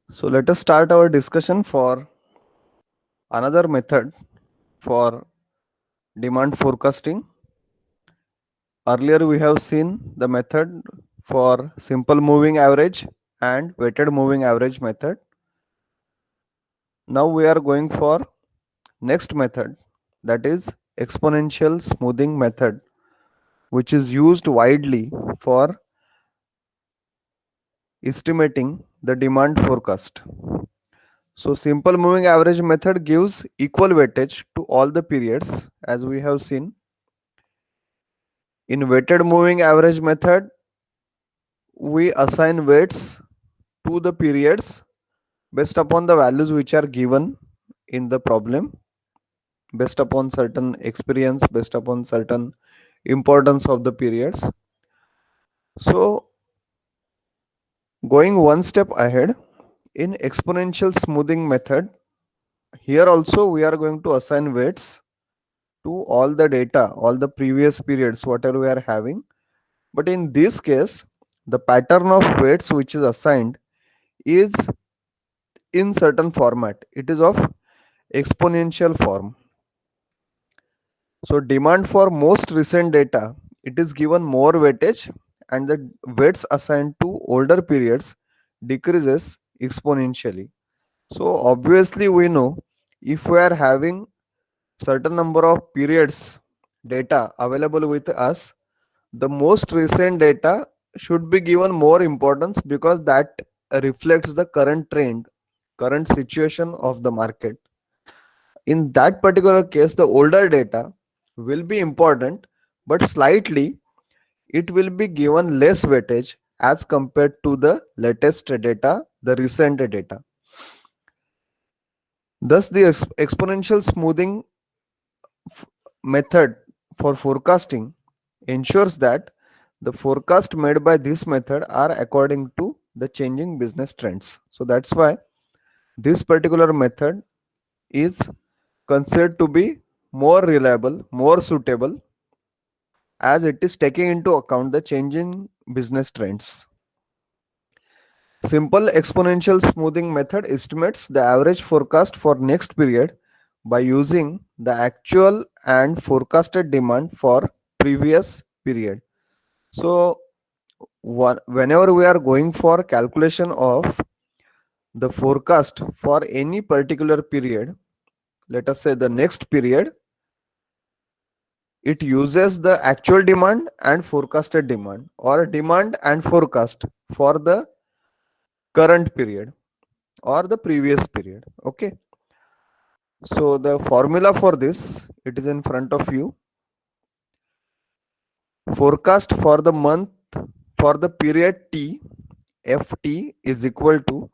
So let us start our discussion for another method for demand forecasting. Earlier we have seen the method for simple moving average and weighted moving average method. Now we are going for next method, that is exponential smoothing method, which is used widely for estimating the demand forecast. So simple moving average method gives equal weightage to all the periods, as we have seen. In weighted moving average method, we assign weights to the periods based upon the values which are given in the problem, based upon certain experience, based upon certain importance of the periods. So going one step ahead, in exponential smoothing method, here also we are going to assign weights to all the data, all the previous periods, whatever we are having. But in this case, the pattern of weights which is assigned is in certain format. It is of exponential form. So demand for most recent data, it is given more weightage, and the weights assigned to older periods decreases exponentially. So obviously we know, if we are having certain number of periods data available with us, the most recent data should be given more importance, because that reflects the current trend, current situation of the market. In that particular case, the older data will be important, but slightly it will be given less weightage as compared to the latest data, the recent data. Thus the exponential smoothing method for forecasting ensures that the forecast made by this method are according to the changing business trends. So that's why this particular method is considered to be more reliable, more suitable, as it is taking into account the changing business trends. Simple exponential smoothing method estimates the average forecast for next period by using the actual and forecasted demand for previous period. So whenever we are going for calculation of the forecast for any particular period, let us say the next period, it uses the actual demand and forecasted demand, or demand and forecast for the current period or the previous period. Okay, so the formula for this, it is in front of you. Forecast for the month for the period t, ft, is equal to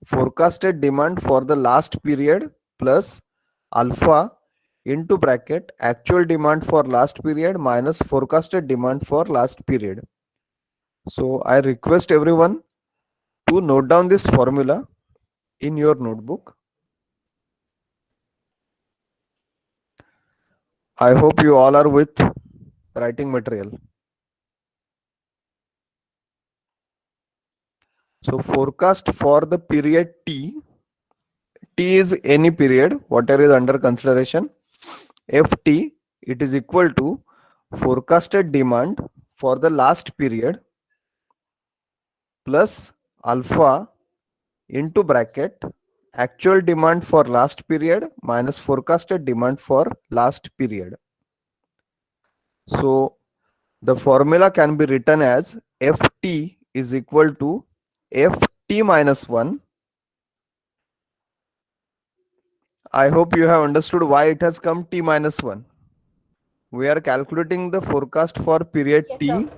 forecasted demand for the last period plus alpha into bracket actual demand for last period minus forecasted demand for last period. So I request everyone to note down this formula in your notebook. I hope you all are with writing material. So forecast for the period t, t is any period, whatever is under consideration. Ft, it is equal to forecasted demand for the last period plus alpha into bracket actual demand for last period minus forecasted demand for last period. So the formula can be written as Ft is equal to Ft minus 1. I hope you have understood why it has come T minus 1. We are calculating the forecast for period Yes, sir. T,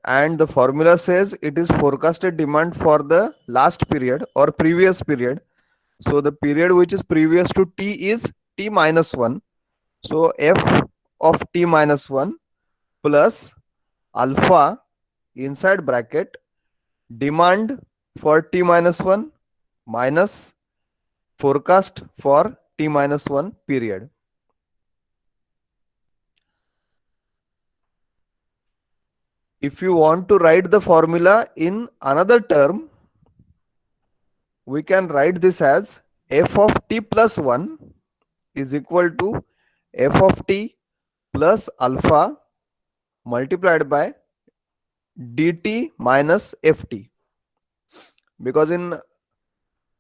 and the formula says it is forecasted demand for the last period or previous period. So the period which is previous to T is T minus 1. So F of T minus 1 plus alpha inside bracket demand for T minus 1 minus forecast for T minus 1 period. If you want to write the formula in another term, we can write this as f of t plus 1 is equal to f of t plus alpha multiplied by dt minus ft. Because in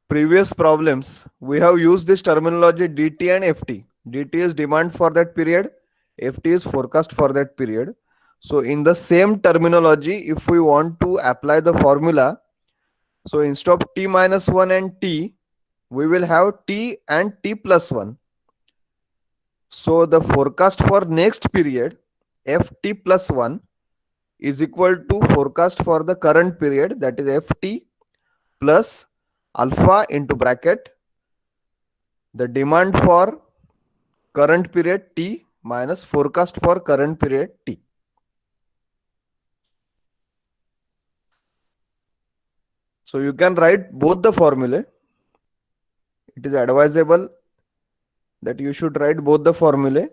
previous problems we have used this terminology dt and ft. Dt is demand for that period, ft is forecast for that period. So in the same terminology, if we want to apply the formula, so instead of t minus 1 and t, we will have t and t plus 1. So the forecast for next period ft plus 1 is equal to forecast for the current period, that is ft plus alpha into bracket the demand for current period t minus forecast for current period t. So you can write both the formulae. It is advisable that you should write both the formulae.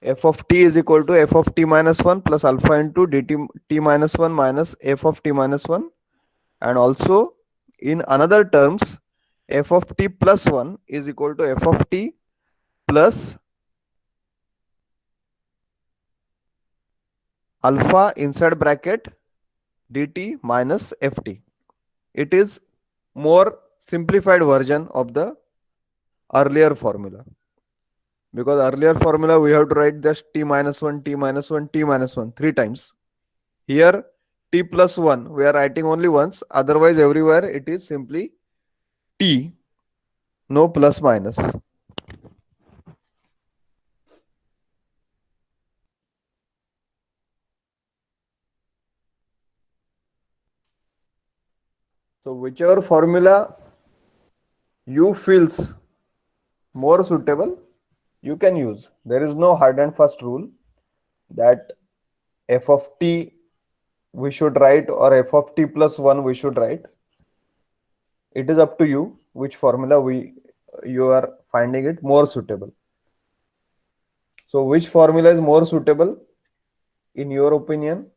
F of t is equal to f of t minus 1 plus alpha into dt t minus 1 minus f of t minus 1, and also in another terms f of t plus 1 is equal to f of t plus alpha inside bracket dt minus ft. It is more simplified version of the earlier formula, because earlier formula we have to write just t minus 1 t minus 1 t minus 1 three times. Here t plus 1 we are writing only once, otherwise everywhere it is simply t, no plus minus. So whichever formula you feels more suitable, you can use. There is no hard and fast rule that f of t we should write or f of t plus 1 we should write. It is up to you which formula you are finding it more suitable. So which formula is more suitable in your opinion?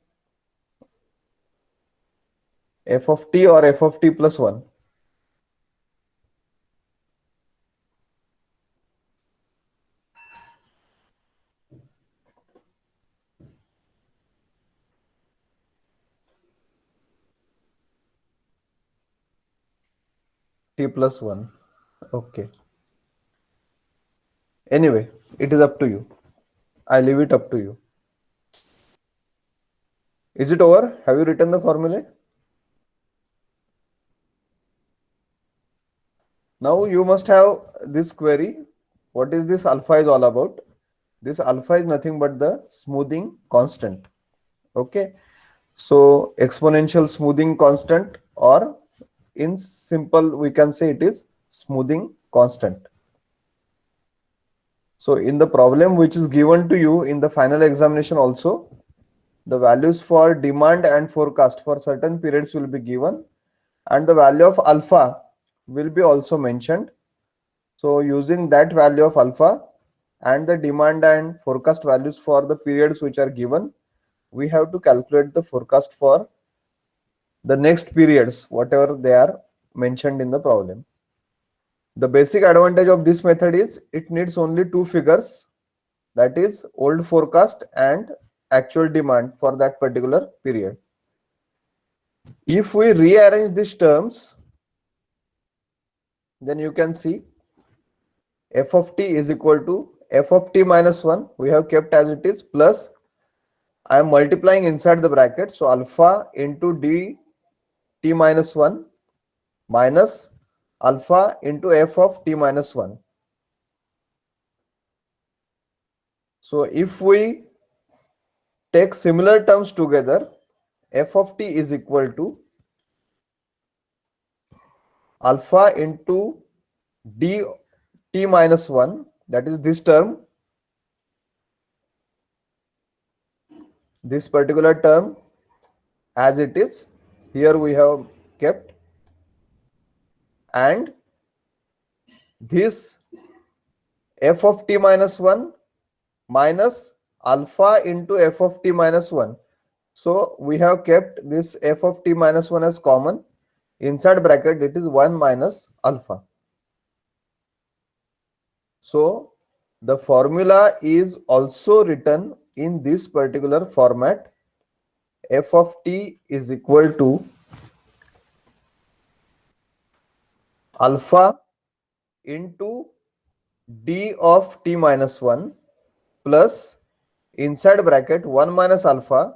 F of t or f of t plus 1? T plus 1. Okay. Anyway, it is up to you. I leave it up to you. Is it over? Have you written the formula? Now you must have this query. What is this alpha is all about? This alpha is nothing but the smoothing constant. Okay. So exponential smoothing constant, or in simple we can say it is smoothing constant. So in the problem which is given to you in the final examination also, the values for demand and forecast for certain periods will be given, and the value of alpha will be also mentioned. So using that value of alpha and the demand and forecast values for the periods which are given, we have to calculate the forecast for the next periods, whatever they are mentioned in the problem. The basic advantage of this method is it needs only two figures, that is old forecast and actual demand for that particular period. If we rearrange these terms, then you can see f of t is equal to f of t minus 1 we have kept as it is, plus I am multiplying inside the bracket, so alpha into d t minus 1 minus alpha into f of t minus 1. So if we take similar terms together, f of t is equal to alpha into d t minus 1, that is this term, this particular term as it is here we have kept, and this f of t minus 1 minus alpha into f of t minus 1. So we have kept this f of t minus 1 as common. inside bracket it is 1 minus alpha. So the formula is also written in this particular format. F of t is equal to alpha into d of t minus 1 plus inside bracket 1 minus alpha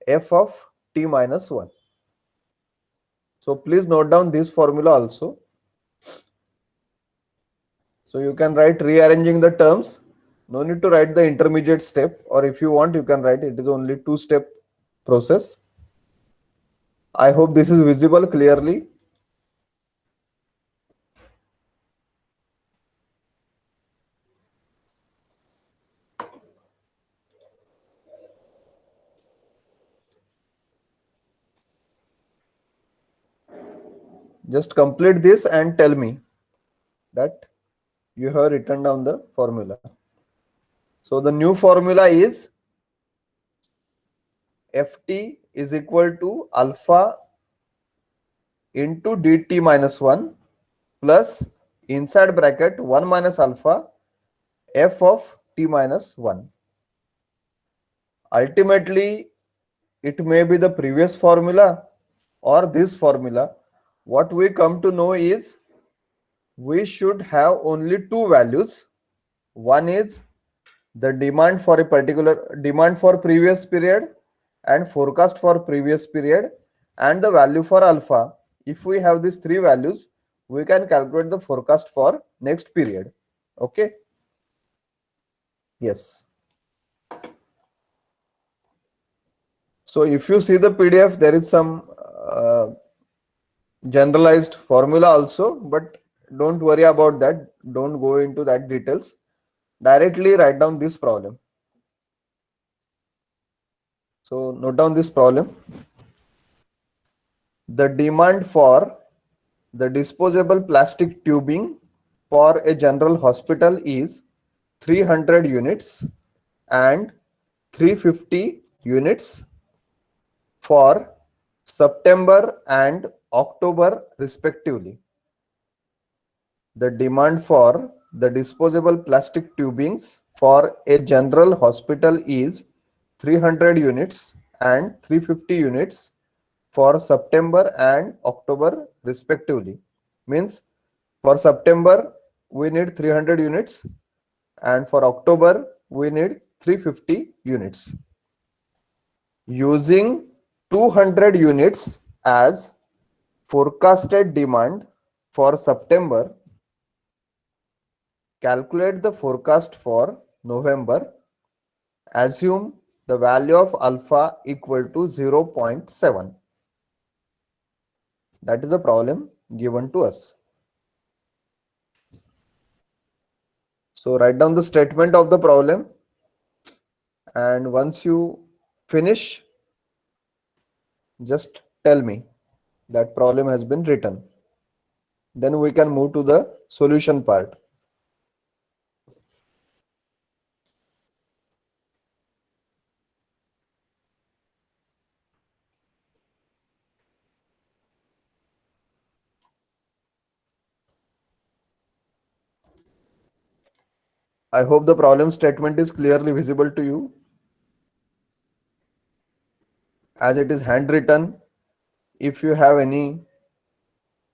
f of t minus 1. So please note down this formula also. So you can write rearranging the terms. No need to write the intermediate step, or if you want, you can write it is only 2-step process. I hope this is visible clearly. Just complete this and tell me that you have written down the formula. So the new formula is Ft is equal to alpha into dt minus 1 plus inside bracket 1 minus alpha f of t minus 1. Ultimately, it may be the previous formula or this formula. What we come to know is we should have only two values. One is the demand for a particular demand for previous period and forecast for previous period, and the value for alpha. If we have these three values, we can calculate the forecast for next period. Okay. Yes. So if you see the PDF, there is some generalized formula also, but don't worry about that. Don't go into that details. Directly write down this problem. So note down this problem. The demand for the disposable plastic tubing for a general hospital is 300 units and 350 units for September and October respectively. The demand for the disposable plastic tubings for a general hospital is 300 units and 350 units for September and October respectively. Means for September we need 300 units and for October we need 350 units. Using 200 units as forecasted demand for September, calculate the forecast for November. Assume the value of alpha equal to 0.7. That is a problem given to us. So write down the statement of the problem, and once you finish, just tell me that problem has been written. Then we can move to the solution part. I hope the problem statement is clearly visible to you, as it is handwritten. If you have any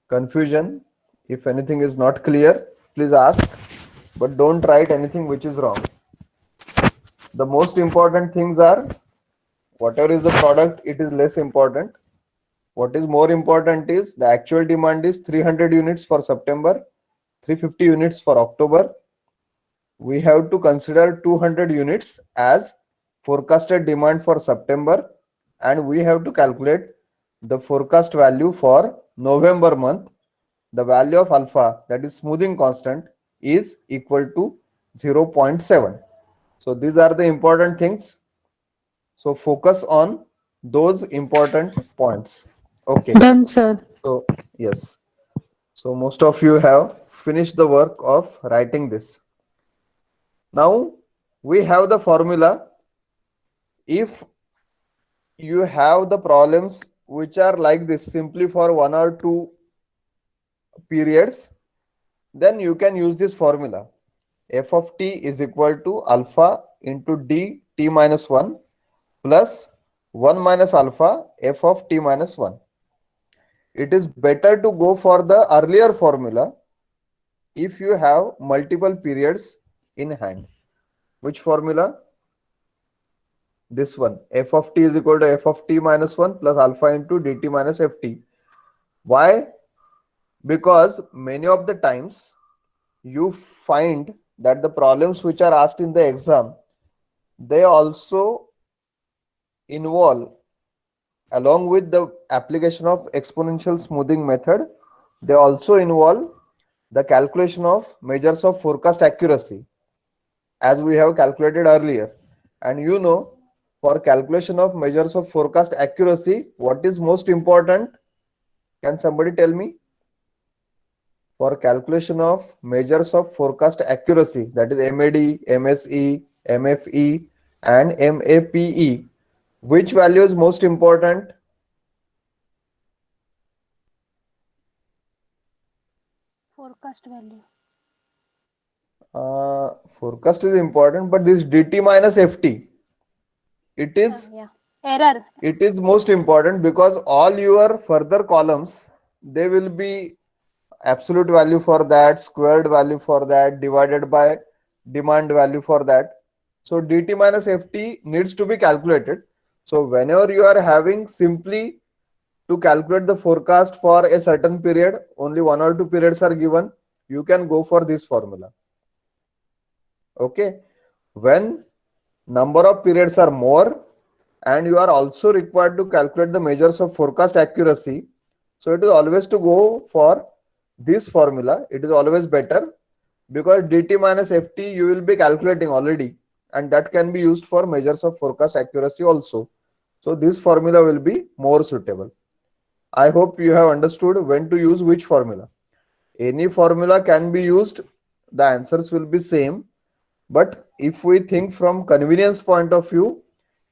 confusion, if anything is not clear, please ask, but don't write anything which is wrong. The most important things are, whatever is the product, it is less important. What is more important is the actual demand is 300 units for September, 350 units for October. We have to consider 200 units as forecasted demand for September, and we have to calculate the forecast value for November month. The value of alpha, that is smoothing constant, is equal to 0.7. So these are the important things. So focus on those important points. Okay. Done, sir. So yes. So most of you have finished the work of writing this. Now we have the formula. If you have the problems which are like this simply for 1 or 2 periods, then you can use this formula. F of t is equal to alpha into d t minus 1 plus 1 minus alpha f of t minus 1. It is better to go for the earlier formula if you have multiple periods in hand. Which formula? This one. F of t is equal to f of t minus 1 plus alpha into dt minus ft. Why? Because many of the times you find that the problems which are asked in the exam, they also involve, along with the application of exponential smoothing method, they also involve the calculation of measures of forecast accuracy, as we have calculated earlier. And you know, for calculation of measures of forecast accuracy, what is most important? Can somebody tell me? For calculation of measures of forecast accuracy, that is MAD, MSE, MFE, and MAPE, which value is most important? Forecast value. Forecast is important, but this dt minus ft, it is Yeah. Error. it is most important, because all your further columns, they will be absolute value for that, squared value for that, divided by demand value for that. So dt minus ft needs to be calculated. So whenever you are having simply to calculate the forecast for a certain period, only 1 or 2 periods are given, you can go for this formula. Okay. When number of periods are more and you are also required to calculate the measures of forecast accuracy, so it is always to go for this formula. It is always better, because dt minus ft you will be calculating already, and that can be used for measures of forecast accuracy also. So this formula will be more suitable. I hope you have understood when to use which formula. Any formula can be used, the answers will be same. But if we think from convenience point of view,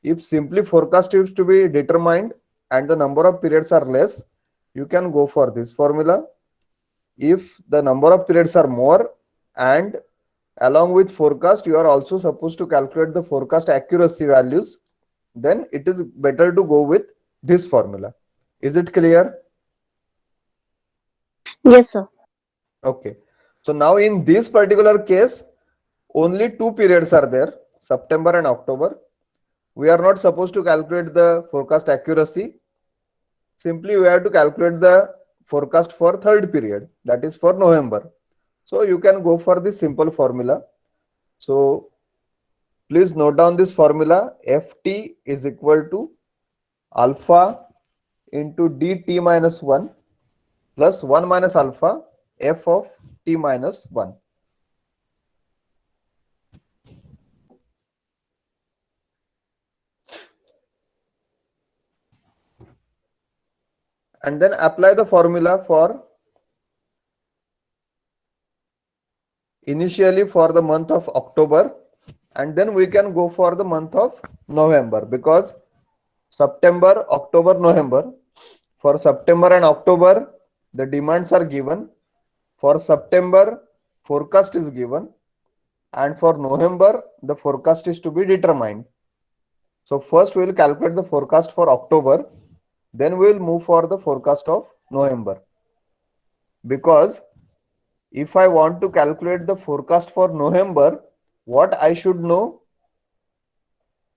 if simply forecast is to be determined and the number of periods are less, you can go for this formula. If the number of periods are more and along with forecast you are also supposed to calculate the forecast accuracy values, then it is better to go with this formula. Is it clear? Yes, sir. Okay. So now in this particular case, only 2 periods are there, September and October. We are not supposed to calculate the forecast accuracy. Simply we have to calculate the forecast for third period, that is for November. So you can go for this simple formula. So please note down this formula. Ft is equal to alpha into dt minus 1 plus 1 minus alpha f of t minus 1. And then apply the formula for initially for the month of October, and then we can go for the month of November, because September, October, November, for September and October the demands are given. For September forecast is given, and for November the forecast is to be determined. So first we will calculate the forecast for October, then we will move for the forecast of November. Because if I want to calculate the forecast for November, what I should know?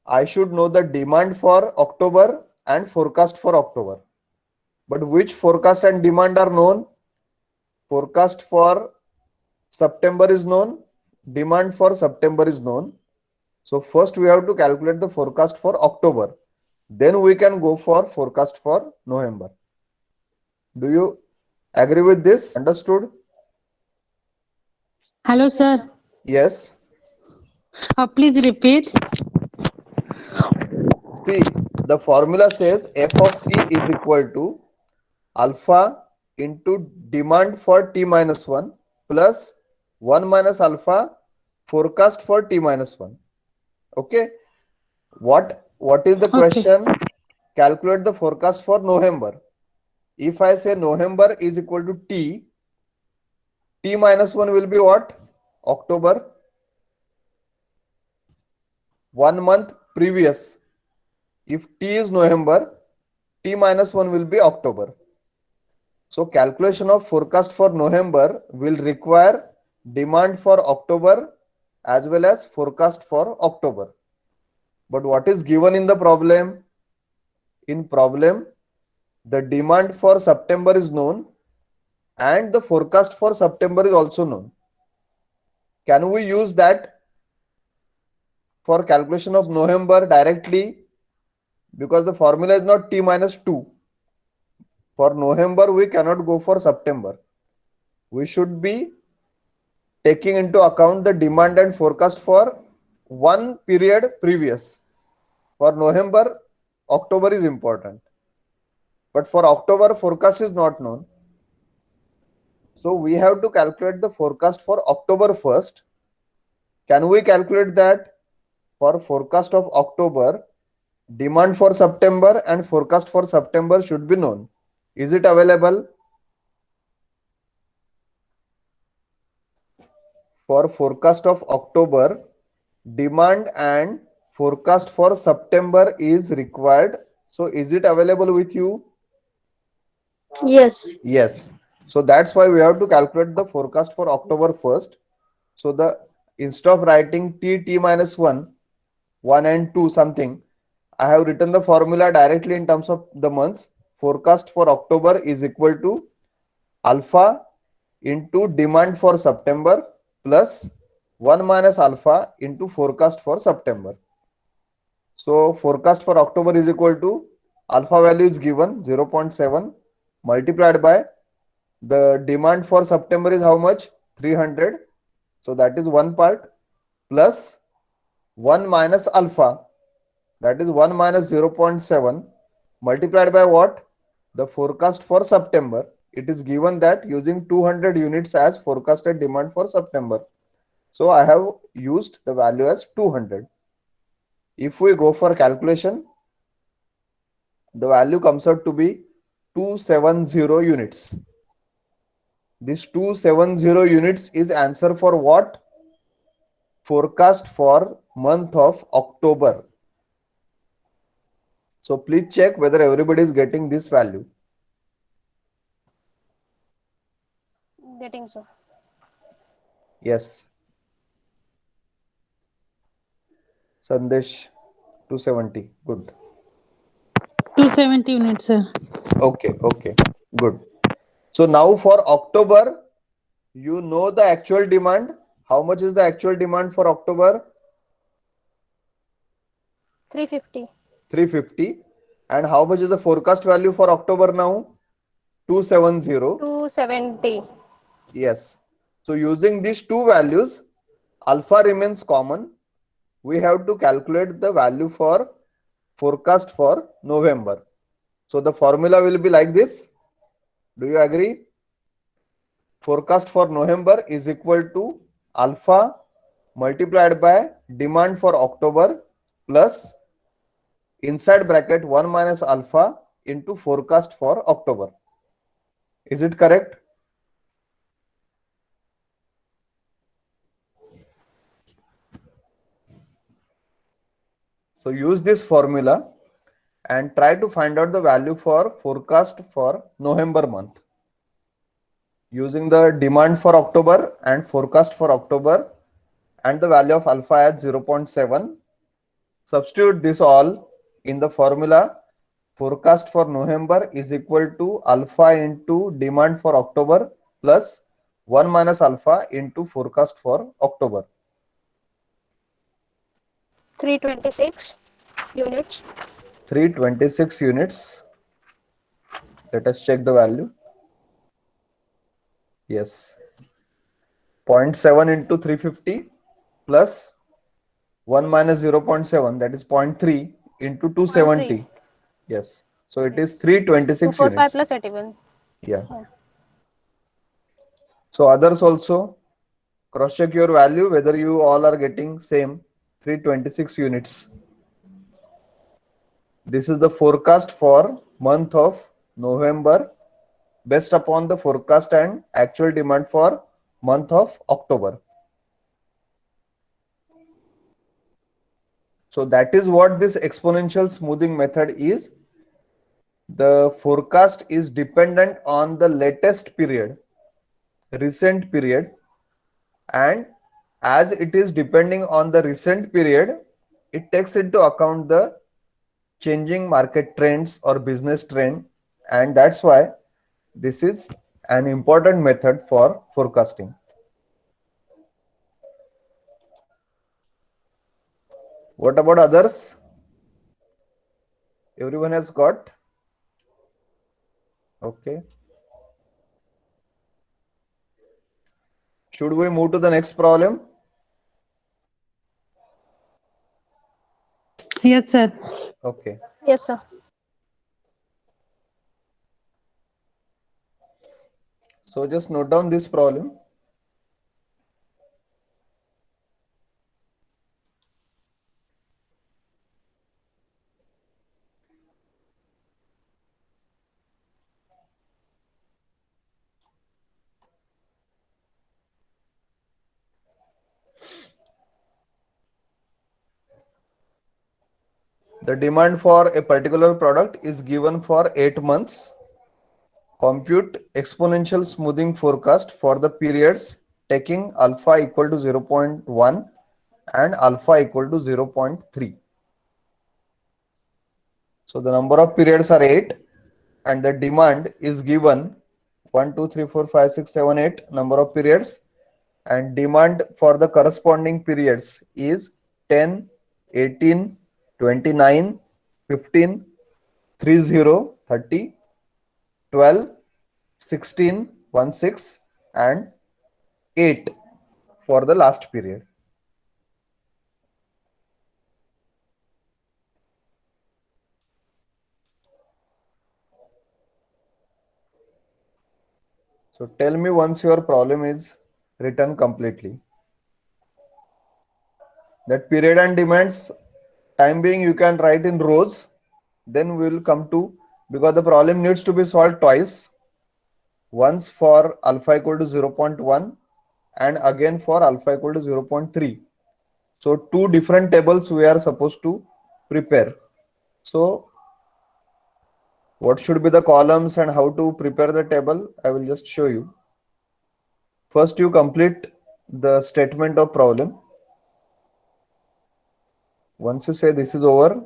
I should know the demand for October and forecast for October. But which forecast and demand are known? Forecast for September is known, demand for September is known. So first we have to calculate the forecast for October. Then we can go for forecast for November. Do you agree with this? Understood? Hello, Yes, sir. sir. Yes. Please repeat. See, the formula says f of t is equal to alpha into demand for t minus 1 plus 1 minus alpha forecast for t minus 1. Okay. What is the Okay. question? calculate the forecast for November. If I say November is equal to T, T minus 1 will be what? October. 1 month previous. If T is November, T minus 1 will be October. So calculation of forecast for November will require demand for October as well as forecast for October. But what is given in the problem? In problem, the demand for September is known and the forecast for September is also known. Can we use that for calculation of November directly? Because the formula is not T minus 2. For November, we cannot go for September. We should be taking into account the demand and forecast for one period previous. For November, October is important. But for October, forecast is not known. So we have to calculate the forecast for October first. Can we calculate that? For forecast of October, demand for September and forecast for September should be known. Is it available? For forecast of October, demand and forecast for September is required. So is it available with you? Yes. Yes. So that's why we have to calculate the forecast for October first. So the instead of writing T minus 1 and 2 something, I have written the formula directly in terms of the months. Forecast for October is equal to alpha into demand for September plus 1 minus alpha into forecast for September. So forecast for October is equal to alpha value is given 0.7 multiplied by the demand for September is how much? 300. So that is one part plus 1 minus alpha, that is 1 minus 0.7 multiplied by what? The forecast for September. It is given that using 200 units as forecasted demand for September. So I have used the value as 200. If we go for calculation, the value comes out to be 270 units. This 270 units is answer for what? Forecast for month of October. So please check whether everybody is getting this value. Getting so. Yes. Sandesh, 270. Good. 270 units, sir. Okay, good. So now for October, you know the actual demand. How much is the actual demand for October? 350. 350. And how much is the forecast value for October now? 270. 270. Yes. So using these two values, alpha remains common. We have to calculate the value for forecast for November. So the formula will be like this. Do you agree? Forecast for November is equal to alpha multiplied by demand for October plus inside bracket 1 minus alpha into forecast for October. Is it correct? So use this formula and try to find out the value for forecast for November month. Using the demand for October and forecast for October and the value of alpha as 0.7. Substitute this all in the formula. Forecast for November is equal to alpha into demand for October plus 1 minus alpha into forecast for October. 326 units. 326 units. Let us check the value. Yes. 0.7 into 350 plus 1 minus 0.7, that is 0.3 into 270. 0.3. Yes. So it is 326 245 units. plus 81. Yeah. Yeah. So others also cross check your value whether you all are getting same 326 units. This is the forecast for month of November based upon the forecast and actual demand for month of October. So that is what this exponential smoothing method is. The forecast is dependent on the latest period, recent period, and as it is depending on the recent period, it takes into account the changing market trends or business trend, and that's why this is an important method for forecasting. What about others? Everyone has got? Okay. Should we move to the next problem? Yes, sir. Okay. Yes, sir. So just note down this problem. The demand for a particular product is given for 8 months. Compute exponential smoothing forecast for the periods taking alpha equal to 0.1 and alpha equal to 0.3. So the number of periods are 8 and the demand is given 1, 2, 3, 4, 5, 6, 7, 8 number of periods, and demand for the corresponding periods is 10, 18, 29, 15, 30, 30, 12, 16, 16 and 8 for the last period. So tell me once your problem is written completely. That period and demands, time being you can write in rows, then we will come to, because the problem needs to be solved twice, once for alpha equal to 0.1 and again for alpha equal to 0.3. So two different tables we are supposed to prepare. So what should be the columns and how to prepare the table, I will just show you. First you complete the statement of problem. Once you say this is over,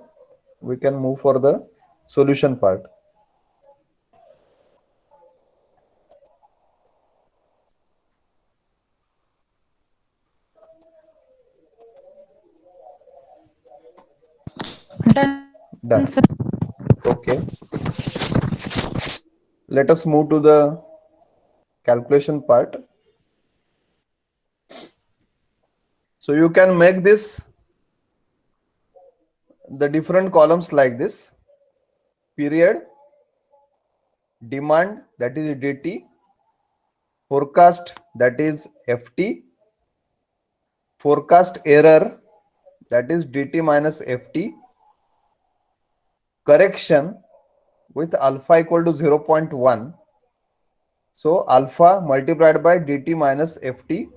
we can move for the solution part. Done, Done. sir. Okay. Let us move to the calculation part. So you can make this the different columns like this: period, demand, that is dt, forecast, that is ft, forecast error, that is dt minus ft, correction with alpha equal to 0.1, so alpha multiplied by dt minus ft,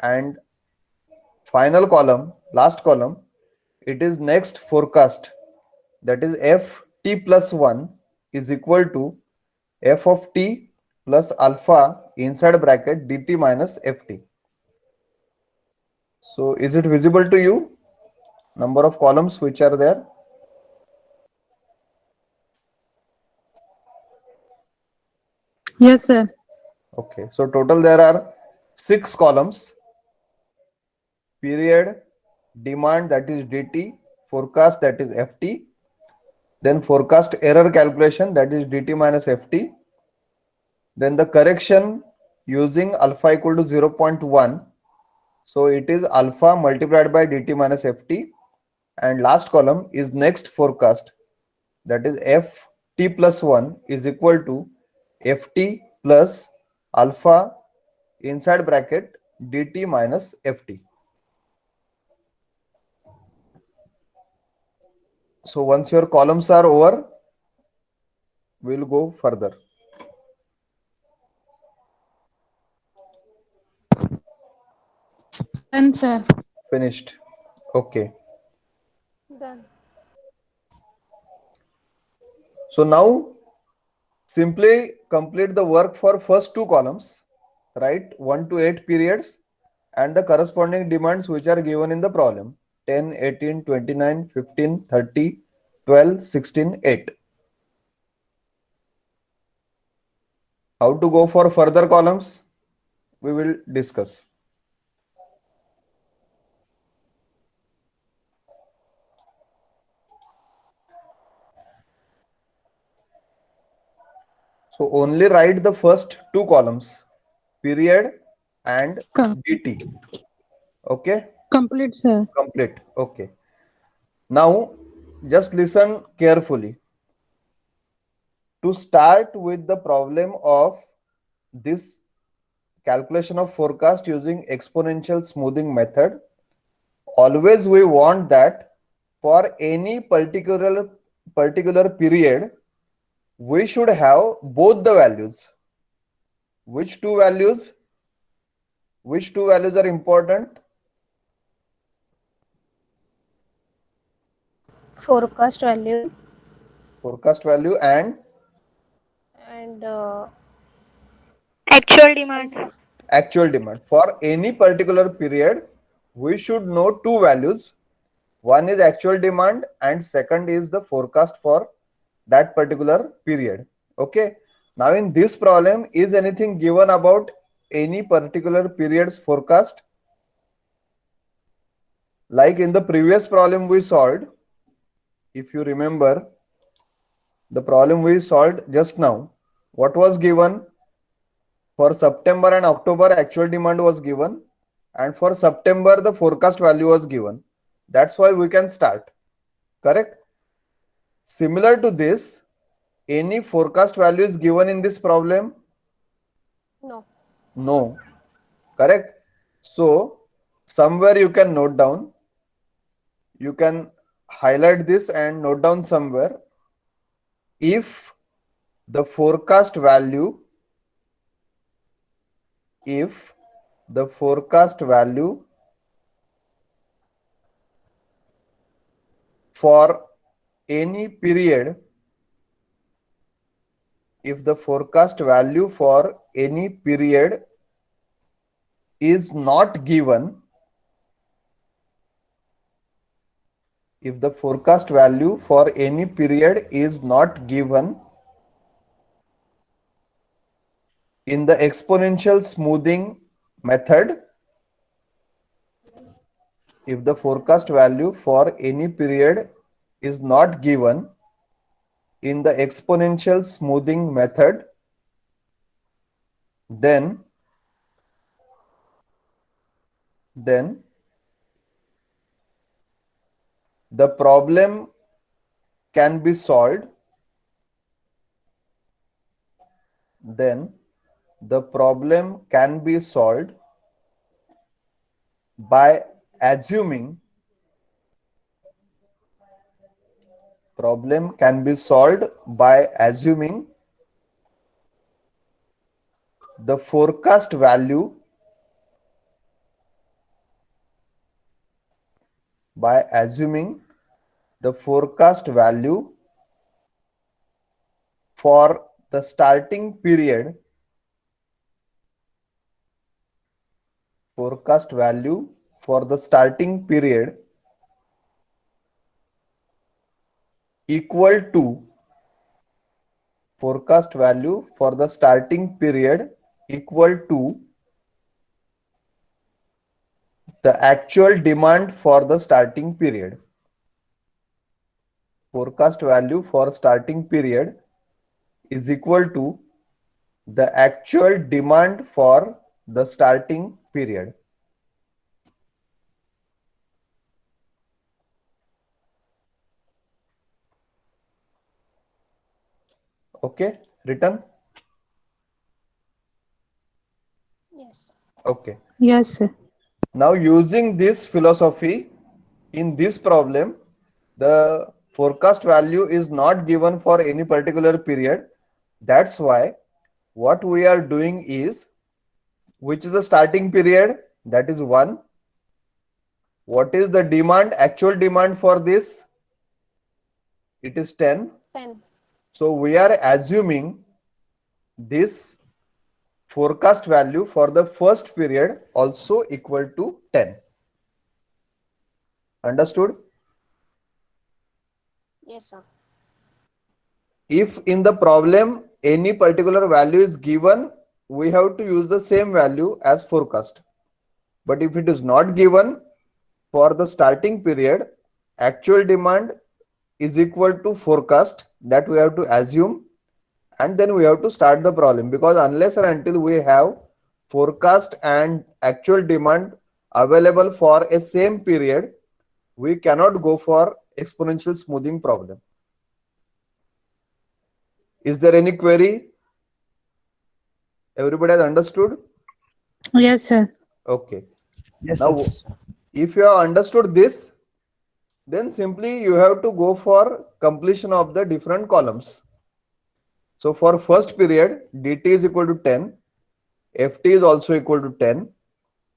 and final column, last column, it is next forecast, that is ft plus 1 is equal to f of t plus alpha inside bracket dt minus ft. So is it visible to you, number of columns which are there? Yes, sir. Okay, so total there are 6 columns: period, demand, that is dt, forecast, that is ft, then forecast error calculation, that is dt minus ft, then the correction using alpha equal to 0.1, so it is alpha multiplied by dt minus ft, and last column is next forecast, that is ft plus 1 is equal to ft plus alpha inside bracket dt minus ft. So once your columns are over, we'll go further. Done, sir. Finished. Okay. Done. So now simply complete the work for first two columns, right? 1 to 8 periods and the corresponding demands which are given in the problem: 10, 18, 29, 15, 30, 12, 16, 8. How to go for further columns? We will discuss. So only write the first two columns, period and Com- DT. Okay, complete, sir. complete. Okay. Now just listen carefully. To start with the problem of this calculation of forecast using exponential smoothing method, always we want that for any particular period, we should have both the values. Which two values? Which two values are important? Forecast value Forecast value and and Actual demand. actual demand. For any particular period, we should know two values. One is actual demand and second is the forecast for that particular period. Okay. Now in this problem, is anything given about any particular period's forecast? Like in the previous problem we solved, if you remember, the problem we solved just now, what was given? For September and October, actual demand was given, and for September, the forecast value was given. That's why we can start. Correct? Similar to this, any forecast value is given in this problem? no. No. Correct? So, somewhere you can note down. You can highlight this and note down somewhere. If the forecast value, if the forecast value for any period, if the forecast value for any period is not given, if the forecast value for any period is not given in the exponential smoothing method, if the forecast value for any period is not given in the exponential smoothing method, then the problem can be solved, then the problem can be solved by assuming, problem can be solved by assuming the forecast value, by assuming the forecast value for the starting period, forecast value for the starting period equal to, forecast value for the starting period equal to the actual demand for the starting period. Forecast value for starting period is equal to the actual demand for the starting period. Okay, written? Yes. Okay. Yes, sir. Now using this philosophy in this problem, the forecast value is not given for any particular period. That's why what we are doing is, which is the starting period, that is 1. What is the demand, actual demand for this? It is 10. 10. So we are assuming this forecast value for the first period also equal to 10. Understood? Yes, sir. If in the problem any particular value is given, we have to use the same value as forecast. But if it is not given, for the starting period, actual demand is equal to forecast, that we have to assume, and then we have to start the problem, because unless and until we have forecast and actual demand available for a same period, we cannot go for exponential smoothing problem. Is there any query? Everybody has understood? Yes, sir. Okay. Yes, Now, sir. if you have understood this, then simply you have to go for completion of the different columns. So for first period, dt is equal to 10, ft is also equal to 10.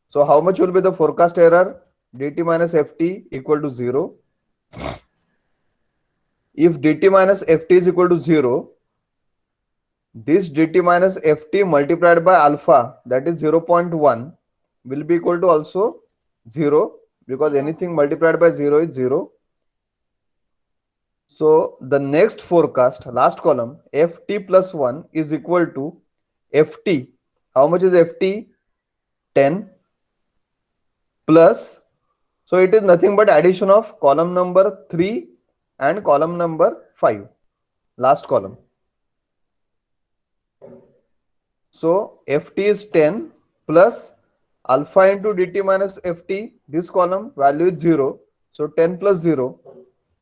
So how much will be the forecast error? dt minus ft equal to 0. If dt minus ft is equal to 0, this dt minus ft multiplied by alpha, that is 0.1, will be equal to also 0, because anything multiplied by 0 is 0. So the next forecast, last column, ft plus 1 is equal to ft. How much is ft? 10 plus, so it is nothing but addition of column number 3 and column number 5, last column. So ft is 10 plus alpha into dt minus ft, this column value is 0. So 10 plus 0,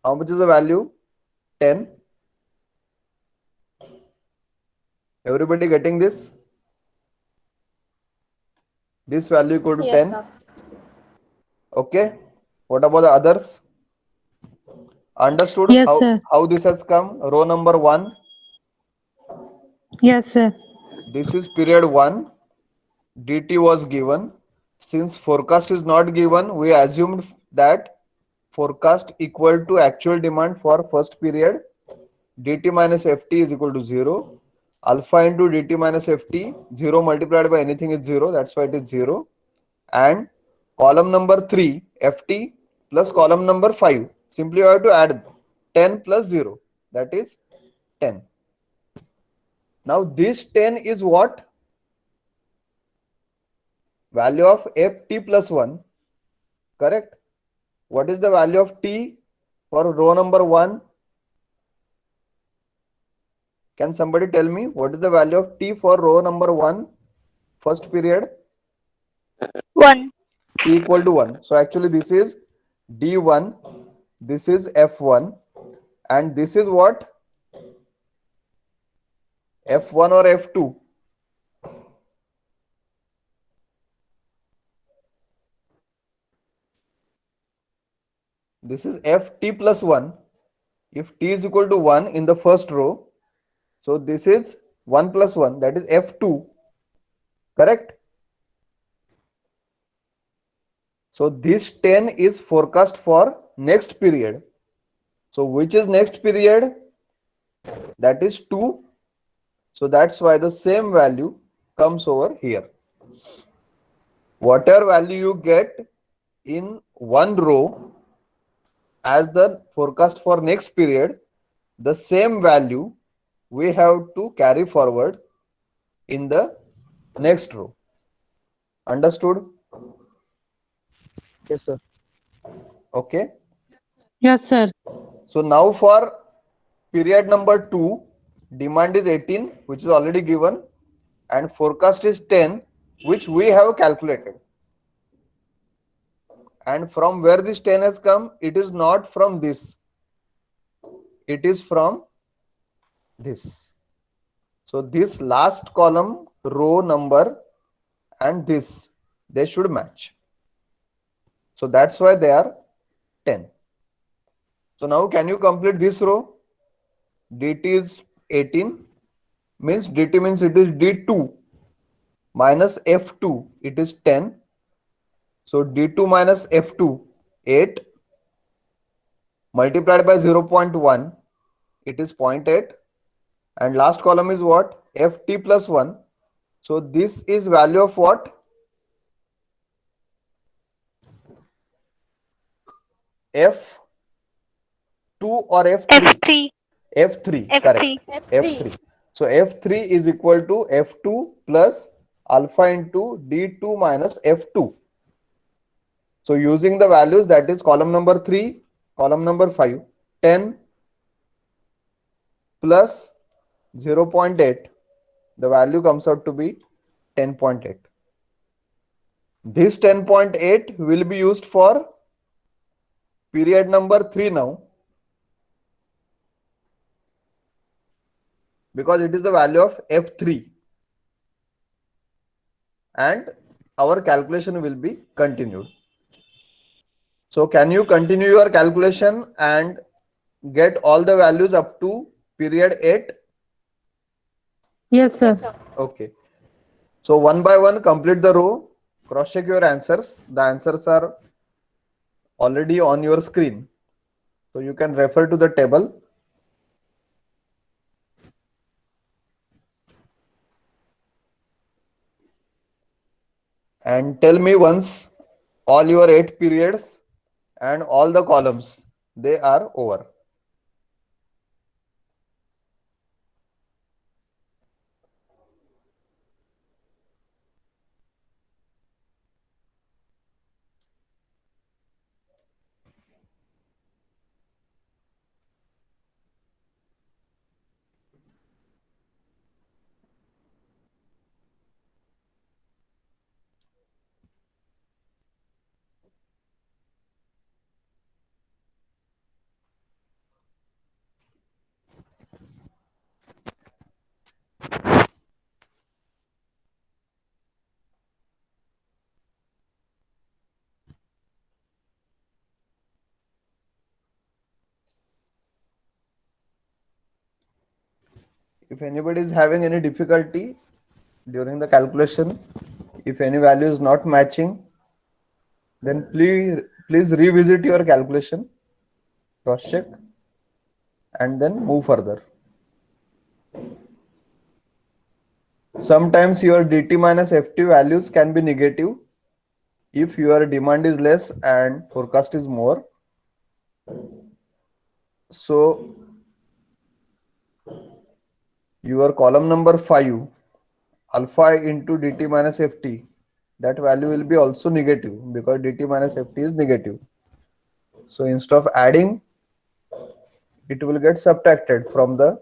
how much is the value? 10. Everybody getting this? This value equal to Yes, 10. sir. Okay. What about the others? Understood Yes, sir. how this has come? Row number 1. Yes, sir. This is period 1. dt was given. Since forecast is not given, we assumed that forecast equal to actual demand for first period. dt minus ft is equal to 0. Alpha into dt minus ft, 0 multiplied by anything is 0. That's why it is 0. And column number 3, ft, plus column number 5. Simply you have to add 10 plus 0. That is 10. Now this 10 is what? Value of ft plus 1. Correct? What is the value of t for row number 1? Can somebody tell me what is the value of t for row number 1, first period? 1. T equal to 1. So actually this is D1, this is F1, and this is what? F1 or F2? This is Ft plus 1. If T is equal to 1 in the first row, so this is 1 plus 1, that is F2. Correct? So this 10 is forecast for next period. So which is next period? That is 2. So that's why the same value comes over here. Whatever value you get in one row as the forecast for next period, the same value we have to carry forward in the next row. Understood? Yes, sir. Okay. Yes, sir. So now for period number 2, demand is 18, which is already given, and forecast is 10, which we have calculated. And from where this 10 has come, it is not from this. It is from this. So this last column, row number, and this, they should match. So that's why they are 10. So now can you complete this row? dt is 18, means dt means it is d2 minus f2, it is 10. So d2 minus f2, 8, multiplied by 0.1, it is 0.8. And last column is what? ft plus 1. So this is value of what? f2 or f3? F3. f3, correct. F3. f3. So f3 is equal to f2 plus alpha into d2 minus f2. So using the values, that is column number 3, column number 5, 10 plus 0.8, the value comes out to be 10.8. This 10.8 will be used for period number 3 now, because it is the value of f3, and our calculation will be continued. So can you continue your calculation and get all the values up to period 8? Yes, sir. Yes, sir. Okay. So one by one complete the row, cross check your answers. The answers are already on your screen. So you can refer to the table. And tell me once all your 8 periods and all the columns, they are over. If anybody is having any difficulty during the calculation, if any value is not matching, then please revisit your calculation, cross check, and then move further. Sometimes your dt minus ft values can be negative if your demand is less and forecast is more. So your column number 5, alpha into dt minus ft, that value will be also negative because dt minus ft is negative. So instead of adding, it will get subtracted from the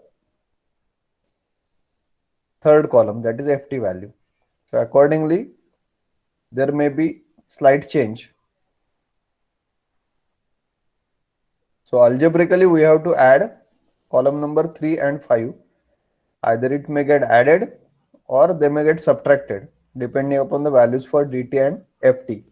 third column, that is ft value. So accordingly, there may be slight change. So algebraically, we have to add column number 3 and 5. Either it may get added or they may get subtracted depending upon the values for dt and ft.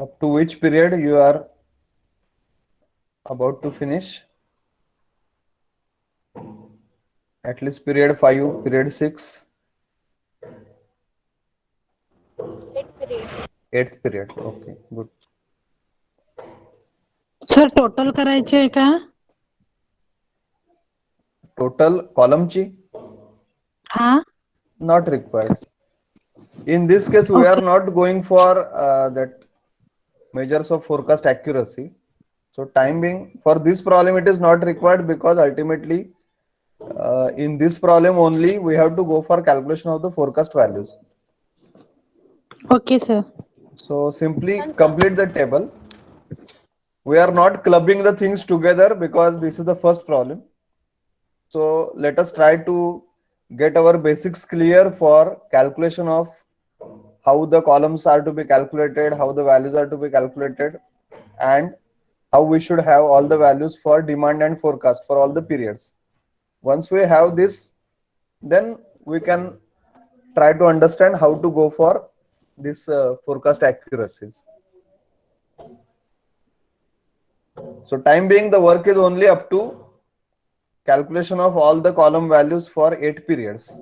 Up to which period you are about to finish? At least period 5, period 6, 8 periods. 8th period. Okay, good. Sir total करायची आहे का? Total column ची? हा. Not required. In this case, we are not going for that measures of forecast accuracy. So time being, for this problem it is not required, because ultimately in this problem only we have to go for calculation of the forecast values. Okay, sir. So simply Done, sir. complete the table. We are not clubbing the things together because this is the first problem. So let us try to get our basics clear for calculation of how the columns are to be calculated, how the values are to be calculated, and how we should have all the values for demand and forecast for all the periods. Once we have this, then we can try to understand how to go for this forecast accuracies. So time being, the work is only up to calculation of all the column values for 8 periods.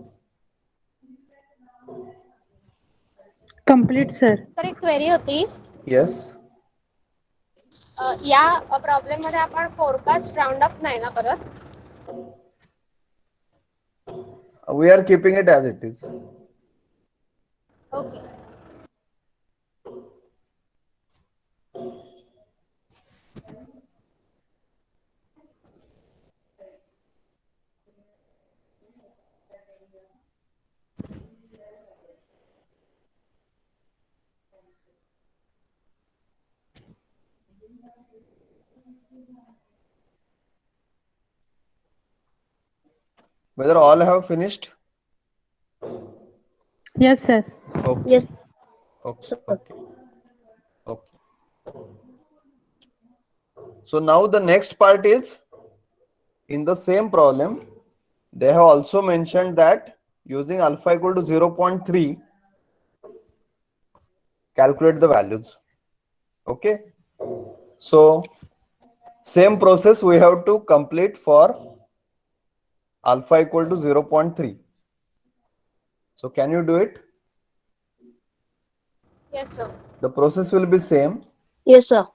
Complete, sir. Sir एक query होती Yes. या problem मध्ये आपण forecast round up नाही ना करत. We are keeping it as it is. Okay. Whether all have finished? Yes, sir. Okay. Yes. Okay. Okay. Okay. So now the next part is, in the same problem, they have also mentioned that using alpha equal to 0.3, calculate the values. Okay. So same process we have to complete for alpha equal to 0.3. So can you do it? Yes, sir. The process will be same. Yes, sir.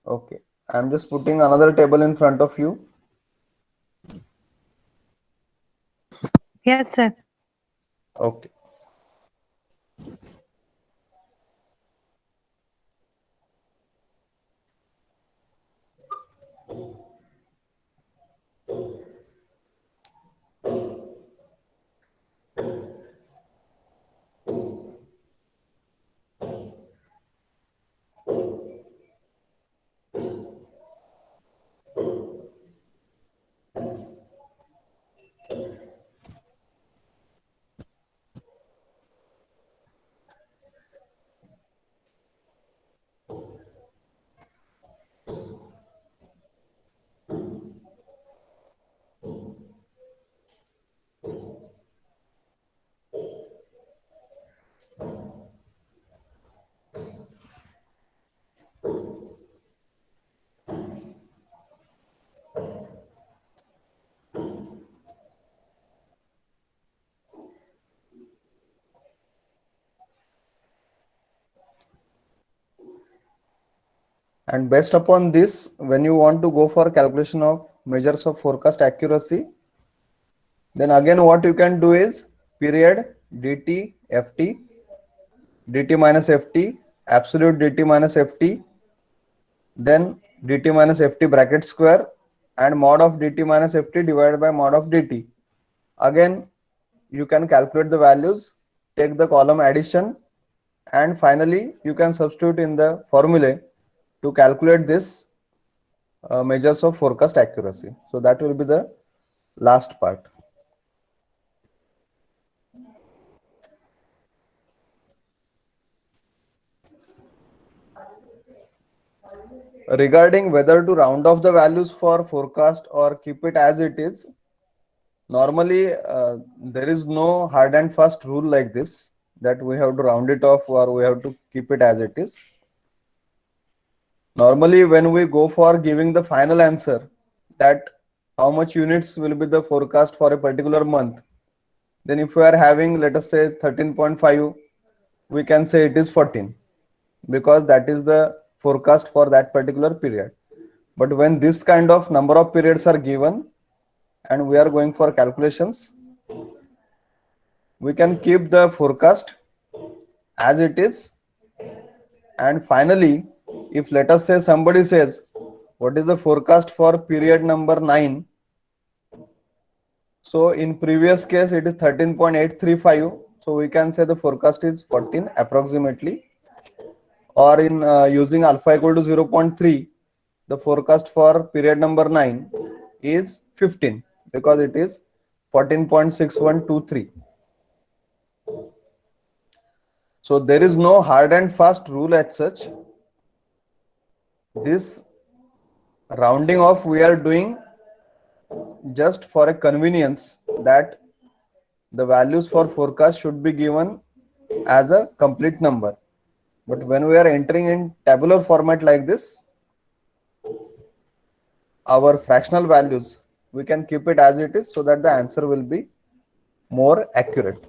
Okay. I'm just putting another table in front of you. Yes, sir. Okay. And based upon this, when you want to go for calculation of measures of forecast accuracy, then again what you can do is period dt ft, dt minus ft, absolute dt minus ft, then dt minus ft bracket square, and mod of dt minus ft divided by mod of dt. Again, you can calculate the values, take the column addition, and finally you can substitute in the formula to calculate this measures of forecast accuracy. So that will be the last part. Regarding whether to round off the values for forecast or keep it as it is, normally there is no hard and fast rule like this that we have to round it off or we have to keep it as it is. Normally when we go for giving the final answer, that how much units will be the forecast for a particular month, then if we are having, let us say 13.5, we can say it is 14, because that is the forecast for that particular period. But when this kind of number of periods are given and we are going for calculations, we can keep the forecast as it is, and finally if let us say somebody says, what is the forecast for period number 9? So in previous case, it is 13.835. So we can say the forecast is 14 approximately. Or in using alpha equal to 0.3, the forecast for period number 9 is 15 because it is 14.6123. So there is no hard and fast rule as such. This rounding off we are doing just for a convenience that the values for forecast should be given as a complete number. But when we are entering in tabular format like this, our fractional values, we can keep it as it is so that the answer will be more accurate.